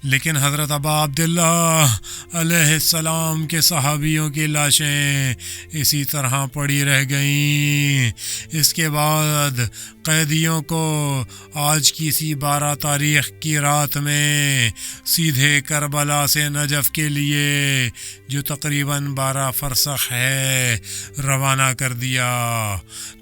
لیکن حضرت ابا عبداللہ علیہ السلام کے صحابیوں کی لاشیں اسی طرح پڑی رہ گئیں۔ اس کے بعد قیدیوں کو آج کسی 12 تاریخ کی رات میں سیدھے کربلا سے نجف کے لیے، جو تقریباً 12 فرسخ ہے، روانہ کر دیا۔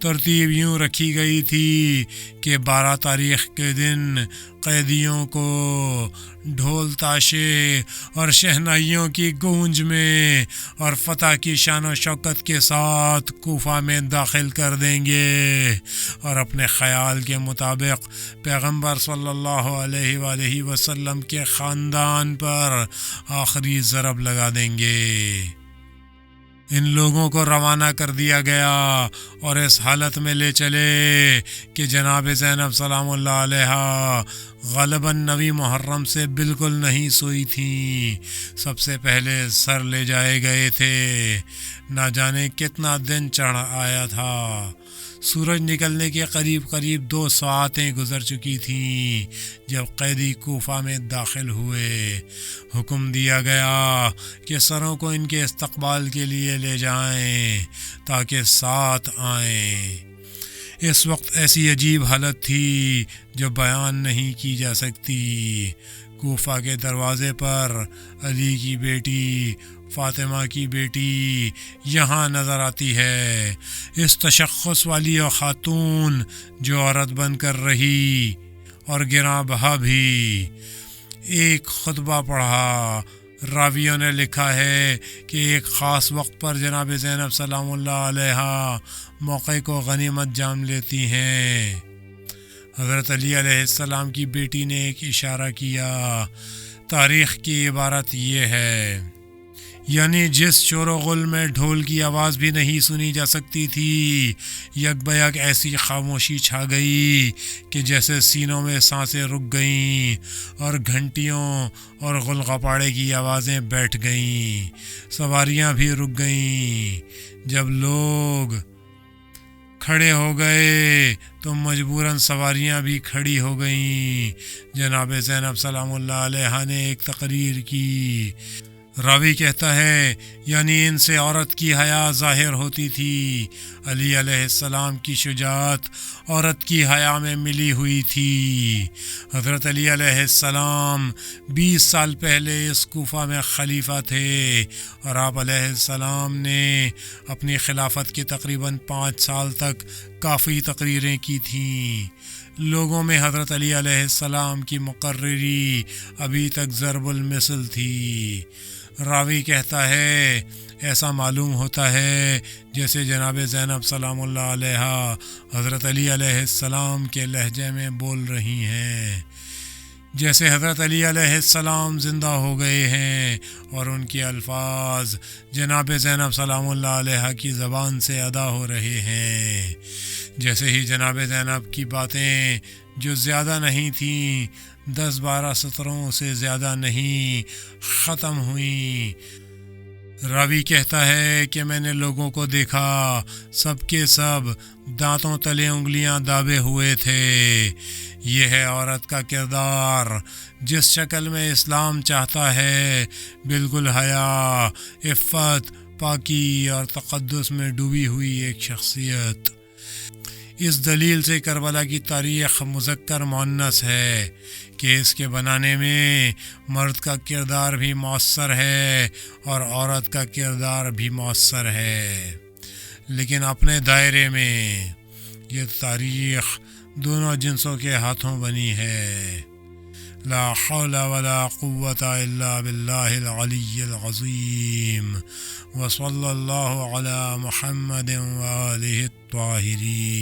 ترتیب یوں رکھی گئی تھی کہ 12 تاریخ کے دن قیدیوں کو ڈھول تاشے اور شہنائیوں کی گونج میں اور فتح کی شان و شوکت کے ساتھ کوفہ میں داخل کر دیں گے، اور اپنے خیال کے مطابق پیغمبر صلی اللہ علیہ وآلہ وسلم کے خاندان پر آخری ضرب لگا دیں گے۔ ان لوگوں کو روانہ کر دیا گیا اور اس حالت میں لے چلے کہ جناب زینب سلام اللہ علیہا غالباً 9 محرم سے بالکل نہیں سوئی تھیں۔ سب سے پہلے سر لے جائے گئے تھے۔ نہ جانے کتنا دن چڑھ آیا تھا۔ سورج نکلنے کے قریب 2 ساعتیں گزر چکی تھیں جب قیدی کوفہ میں داخل ہوئے۔ حکم دیا گیا کہ سروں کو ان کے استقبال کے لیے لے جائیں تاکہ ساتھ آئیں۔ اس وقت ایسی عجیب حالت تھی جو بیان نہیں کی جا سکتی۔ کوفہ کے دروازے پر علی کی بیٹی فاطمہ کی بیٹی یہاں نظر آتی ہے، اس تشخص والی اور خاتون جو عورت بن کر رہی اور گراں بہا بھی۔ ایک خطبہ پڑھا۔ راویوں نے لکھا ہے کہ ایک خاص وقت پر جناب زینب سلام اللہ علیہا موقع کو غنیمت جان لیتی ہیں۔ حضرت علی علیہ السلام کی بیٹی نے ایک اشارہ کیا۔ تاریخ کی عبارت یہ ہے، یعنی جس شور و غل میں ڈھول کی آواز بھی نہیں سنی جا سکتی تھی، یک بیک ایسی خاموشی چھا گئی کہ جیسے سینوں میں سانسیں رک گئیں اور گھنٹیوں اور غلغپاڑے کی آوازیں بیٹھ گئیں، سواریاں بھی رک گئیں۔ جب لوگ کھڑے ہو گئے تو مجبوراً سواریاں بھی کھڑی ہو گئیں۔ جناب زینب سلام اللہ علیہا نے ایک تقریر کی۔ راوی کہتا ہے، یعنی ان سے عورت کی حیا ظاہر ہوتی تھی۔ علی علیہ السلام کی شجاعت عورت کی حیا میں ملی ہوئی تھی۔ حضرت علی علیہ السلام 20 سال پہلے اس کوفہ میں خلیفہ تھے، اور آپ علیہ السلام نے اپنی خلافت کے تقریباً 5 سال تک کافی تقریریں کی تھیں۔ لوگوں میں حضرت علی علیہ السلام کی مقرری ابھی تک ضرب المثل تھی۔ راوی کہتا ہے، ایسا معلوم ہوتا ہے جیسے جناب زینب سلام اللہ علیہا حضرت علی علیہ السلام کے لہجے میں بول رہی ہیں، جیسے حضرت علی علیہ السلام زندہ ہو گئے ہیں اور ان کے الفاظ جناب زینب سلام اللہ علیہا کی زبان سے ادا ہو رہے ہیں۔ جیسے ہی جناب زینب کی باتیں جو زیادہ نہیں تھیں، 10-12 سطروں سے زیادہ نہیں، ختم ہوئیں، راوی کہتا ہے کہ میں نے لوگوں کو دیکھا، سب کے سب دانتوں تلے انگلیاں دابے ہوئے تھے۔ یہ ہے عورت کا کردار، جس شکل میں اسلام چاہتا ہے، بالکل حیا، عفت، پاکی اور تقدس میں ڈوبی ہوئی ایک شخصیت۔ اس دلیل سے کربلا کی تاریخ مذکر مؤنث ہے کہ اس کے بنانے میں مرد کا کردار بھی مؤثر ہے اور عورت کا کردار بھی مؤثر ہے، لیکن اپنے دائرے میں یہ تاریخ دونوں جنسوں کے ہاتھوں بنی ہے۔ لا حول ولا قوة إلا بالله العلي العظيم وصلى الله على محمد وآله الطاهرين.